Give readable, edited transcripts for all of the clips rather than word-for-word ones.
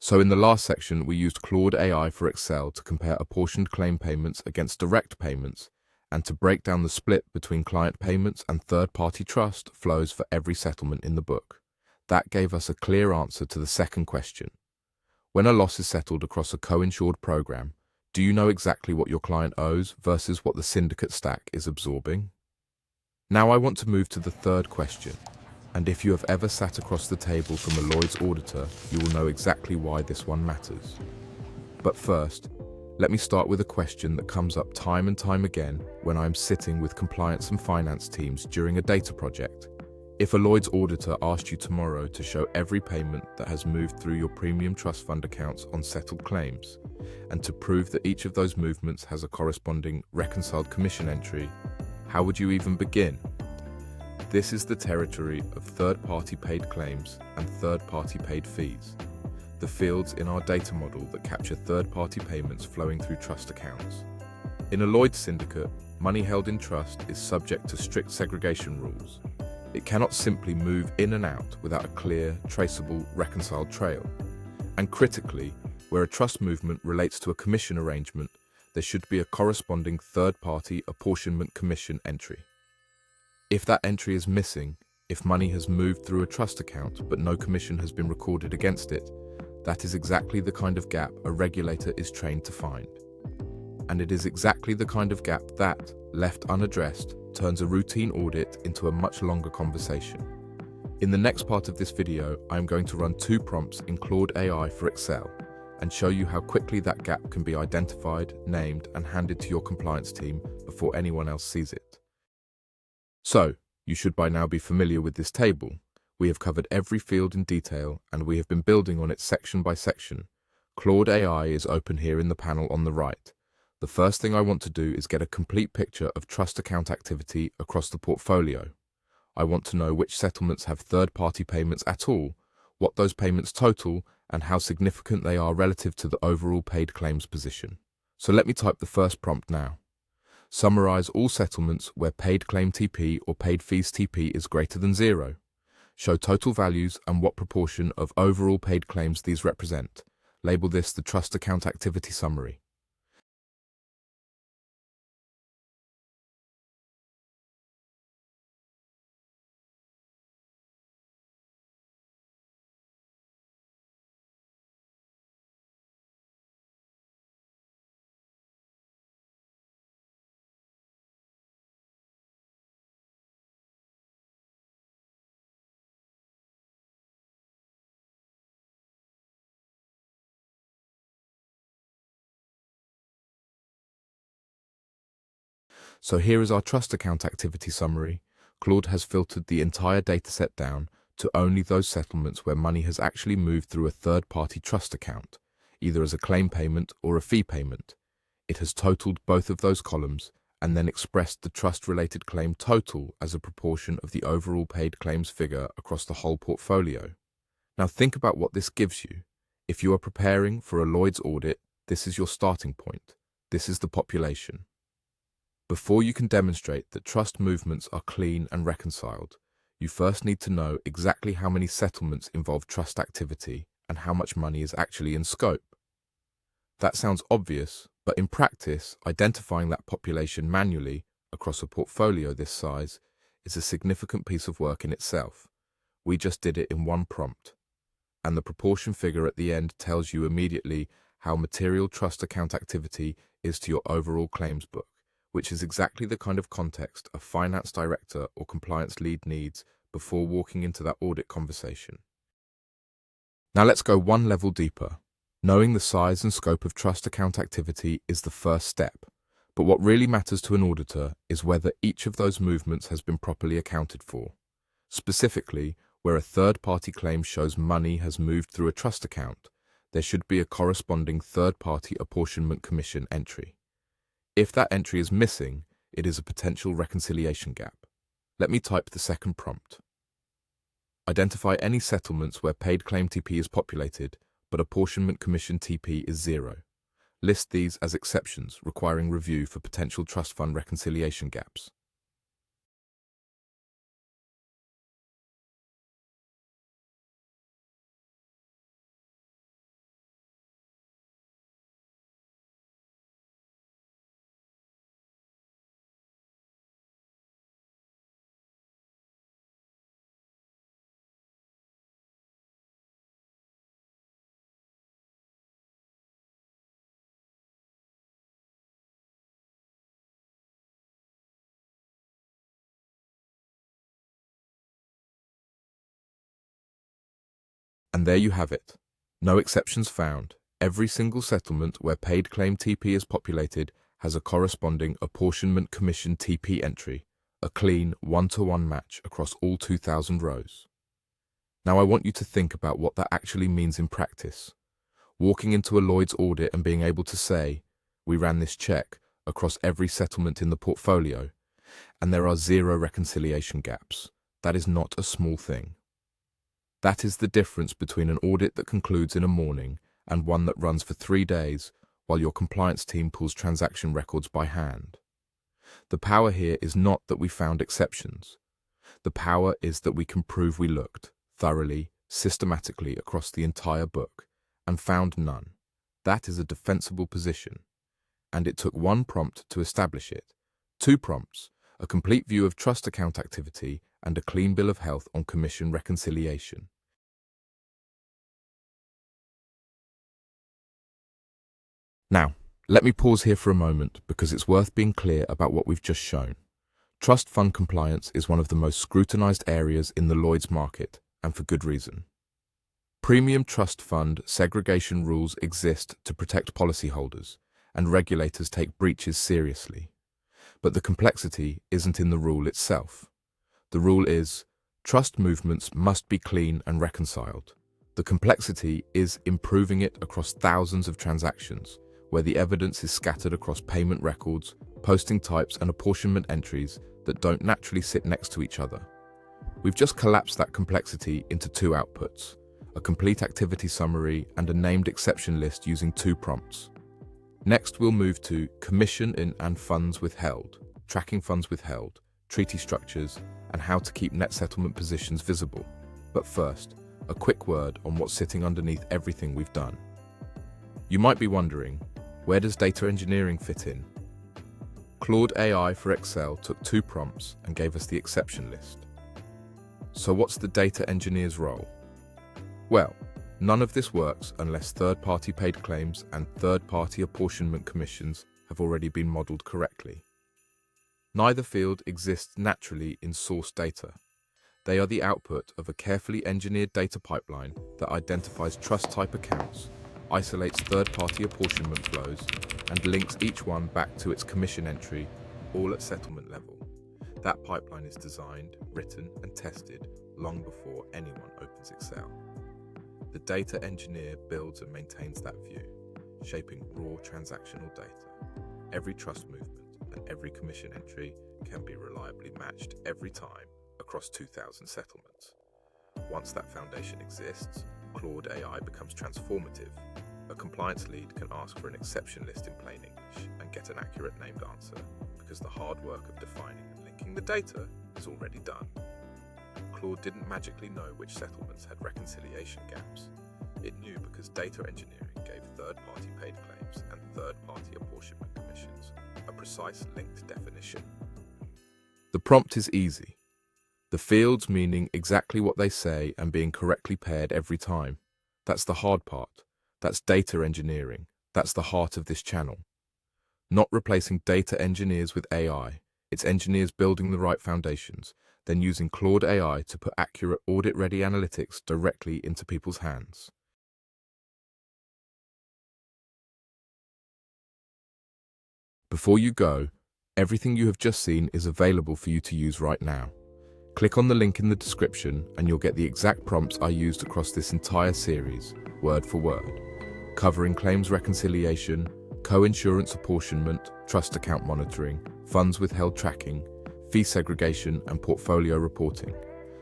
So in the last section, we used Claude AI for Excel to compare apportioned claim payments against direct payments and to break down the split between client payments and third-party trust flows for every settlement in the book. That gave us a clear answer to the second question. When a loss is settled across a co-insured program, do you know exactly what your client owes versus what the syndicate stack is absorbing? Now I want to move to the third question. And if you have ever sat across the table from a Lloyd's auditor, you will know exactly why this one matters. But first, let me start with a question that comes up time and time again when I'm sitting with compliance and finance teams during a data project. If a Lloyd's auditor asked you tomorrow to show every payment that has moved through your premium trust fund accounts on settled claims, and to prove that each of those movements has a corresponding reconciled commission entry, how would you even begin? This is the territory of third-party paid claims and third-party paid fees, the fields in our data model that capture third-party payments flowing through trust accounts. In a Lloyd's syndicate, money held in trust is subject to strict segregation rules. It cannot simply move in and out without a clear, traceable, reconciled trail. And critically, where a trust movement relates to a commission arrangement, there should be a corresponding third-party apportionment commission entry. If that entry is missing, if money has moved through a trust account but no commission has been recorded against it, that is exactly the kind of gap a regulator is trained to find. And it is exactly the kind of gap that, left unaddressed, turns a routine audit into a much longer conversation. In the next part of this video, I am going to run 2 prompts in Claude AI for Excel and show you how quickly that gap can be identified, named, and handed to your compliance team before anyone else sees it. So, you should by now be familiar with this table. We have covered every field in detail and we have been building on it section by section. Claude AI is open here in the panel on the right. The first thing I want to do is get a complete picture of trust account activity across the portfolio. I want to know which settlements have third-party payments at all, what those payments total, and how significant they are relative to the overall paid claims position. So let me type the first prompt now. Summarize all settlements where paid claim TP or paid fees TP is greater than 0. Show total values and what proportion of overall paid claims these represent. Label this the trust account activity summary. So here is our trust account activity summary. Claude has filtered the entire dataset down to only those settlements where money has actually moved through a third-party trust account, either as a claim payment or a fee payment. It has totaled both of those columns and then expressed the trust-related claim total as a proportion of the overall paid claims figure across the whole portfolio. Now think about what this gives you. If you are preparing for a Lloyd's audit, this is your starting point. This is the population. Before you can demonstrate that trust movements are clean and reconciled, you first need to know exactly how many settlements involve trust activity and how much money is actually in scope. That sounds obvious, but in practice, identifying that population manually across a portfolio this size is a significant piece of work in itself. We just did it in 1 prompt, and the proportion figure at the end tells you immediately how material trust account activity is to your overall claims book, which is exactly the kind of context a finance director or compliance lead needs before walking into that audit conversation. Now let's go 1 level deeper. Knowing the size and scope of trust account activity is the first step, but what really matters to an auditor is whether each of those movements has been properly accounted for. Specifically, where a third-party claim shows money has moved through a trust account, there should be a corresponding third-party apportionment commission entry. If that entry is missing, it is a potential reconciliation gap. Let me type the second prompt. Identify any settlements where paid claim TP is populated, but apportionment commission TP is 0. List these as exceptions requiring review for potential trust fund reconciliation gaps. And there you have it. No exceptions found. Every single settlement where paid claim TP is populated has a corresponding apportionment commission TP entry, a clean one-to-one match across all 2,000 rows. Now I want you to think about what that actually means in practice. Walking into a Lloyd's audit and being able to say, we ran this check across every settlement in the portfolio, and there are 0 reconciliation gaps. That is not a small thing. That is the difference between an audit that concludes in a morning and one that runs for 3 days while your compliance team pulls transaction records by hand. The power here is not that we found exceptions. The power is that we can prove we looked thoroughly, systematically across the entire book and found none. That is a defensible position. And it took 1 prompt to establish it. 2 prompts, a complete view of trust account activity and a clean bill of health on commission reconciliation. Now, let me pause here for a moment because it's worth being clear about what we've just shown. Trust fund compliance is one of the most scrutinized areas in the Lloyd's market, and for good reason. Premium trust fund segregation rules exist to protect policyholders, and regulators take breaches seriously. But the complexity isn't in the rule itself. The rule is, trust movements must be clean and reconciled. The complexity is improving it across thousands of transactions, where the evidence is scattered across payment records, posting types and apportionment entries that don't naturally sit next to each other. We've just collapsed that complexity into 2 outputs, a complete activity summary and a named exception list using 2 prompts. Next, we'll move to commission in and funds withheld, tracking funds withheld, treaty structures, and how to keep net settlement positions visible. But first, a quick word on what's sitting underneath everything we've done. You might be wondering, where does data engineering fit in? Claude AI for Excel took 2 prompts and gave us the exception list. So what's the data engineer's role? Well, none of this works unless third-party paid claims and third-party apportionment commissions have already been modeled correctly. Neither field exists naturally in source data. They are the output of a carefully engineered data pipeline that identifies trust-type accounts, isolates third-party apportionment flows, and links each one back to its commission entry, all at settlement level. That pipeline is designed, written, and tested long before anyone opens Excel. The data engineer builds and maintains that view, shaping raw transactional data. Every trust movement and every commission entry can be reliably matched every time across 2,000 settlements. Once that foundation exists, Claude AI becomes transformative. A compliance lead can ask for an exception list in plain English and get an accurate named answer because the hard work of defining and linking the data is already done. Claude didn't magically know which settlements had reconciliation gaps. It knew because data engineering gave third-party paid claims and third-party apportionment commissions a precise linked definition. The prompt is easy. The fields meaning exactly what they say and being correctly paired every time. That's the hard part. That's data engineering. That's the heart of this channel. Not replacing data engineers with AI. It's engineers building the right foundations, then using Claude AI to put accurate audit-ready analytics directly into people's hands. Before you go, everything you have just seen is available for you to use right now. Click on the link in the description and you'll get the exact prompts I used across this entire series, word for word, covering claims reconciliation, co-insurance apportionment, trust account monitoring, funds withheld tracking, fee segregation, and portfolio reporting,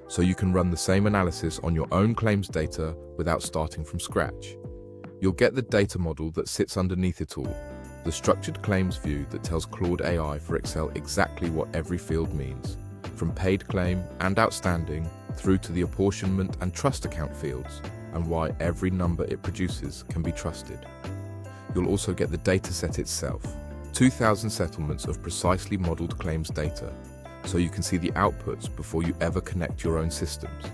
so you can run the same analysis on your own claims data without starting from scratch. You'll get the data model that sits underneath it all, the structured claims view that tells Claude AI for Excel exactly what every field means, from paid claim and outstanding through to the apportionment and trust account fields, and why every number it produces can be trusted. You'll also get the dataset itself, 2,000 settlements of precisely modeled claims data, so you can see the outputs before you ever connect your own systems.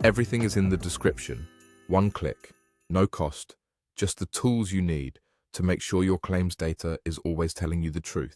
Everything is in the description. 1 click, no cost, just the tools you need to make sure your claims data is always telling you the truth.